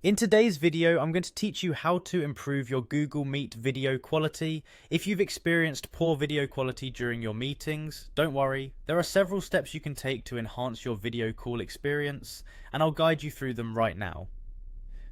In today's video, I'm going to teach you how to improve your Google Meet video quality. If you've experienced poor video quality during your meetings, don't worry, there are several steps you can take to enhance your video call experience, and I'll guide you through them right now.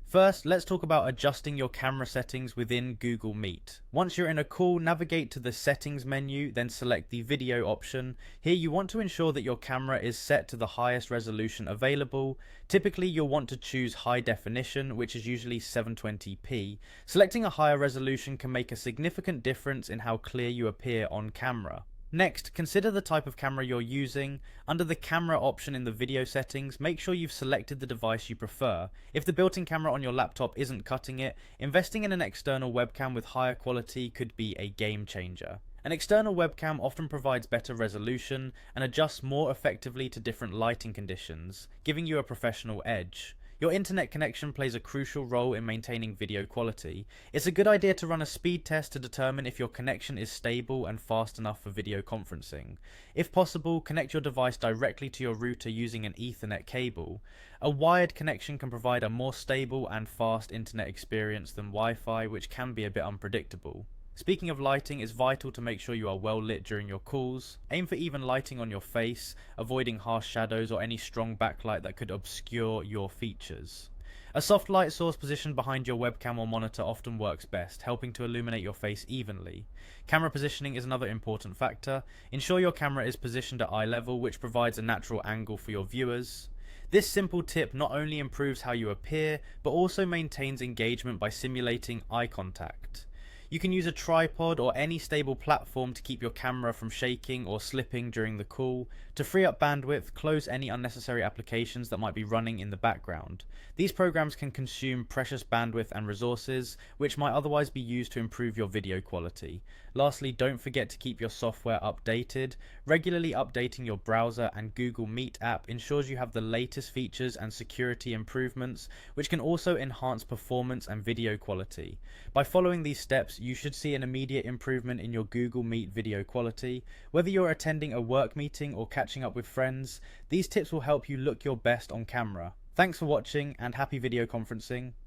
First, let's talk about adjusting your camera settings within Google Meet. Once you're in a call, navigate to the settings menu, then select the video option. Here you want to ensure that your camera is set to the highest resolution available. Typically you'll want to choose high definition, which is usually 720p. Selecting a higher resolution can make a significant difference in how clear you appear on camera. Next, consider the type of camera you're using. Under the camera option in the video settings, make sure you've selected the device you prefer. If the built-in camera on your laptop isn't cutting it, investing in an external webcam with higher quality could be a game changer. An external webcam often provides better resolution and adjusts more effectively to different lighting conditions, giving you a professional edge. Your internet connection plays a crucial role in maintaining video quality. It's a good idea to run a speed test to determine if your connection is stable and fast enough for video conferencing. If possible, connect your device directly to your router using an Ethernet cable. A wired connection can provide a more stable and fast internet experience than Wi-Fi, which can be a bit unpredictable. Speaking of lighting, it's vital to make sure you are well lit during your calls. Aim for even lighting on your face, avoiding harsh shadows or any strong backlight that could obscure your features. A soft light source positioned behind your webcam or monitor often works best, helping to illuminate your face evenly. Camera positioning is another important factor. Ensure your camera is positioned at eye level, which provides a natural angle for your viewers. This simple tip not only improves how you appear, but also maintains engagement by simulating eye contact. You can use a tripod or any stable platform to keep your camera from shaking or slipping during the call. To free up bandwidth, close any unnecessary applications that might be running in the background. These programs can consume precious bandwidth and resources, which might otherwise be used to improve your video quality. Lastly, don't forget to keep your software updated. Regularly updating your browser and Google Meet app ensures you have the latest features and security improvements, which can also enhance performance and video quality. By following these steps, you should see an immediate improvement in your Google Meet video quality. Whether you're attending a work meeting or catching up with friends, these tips will help you look your best on camera. Thanks for watching and happy video conferencing.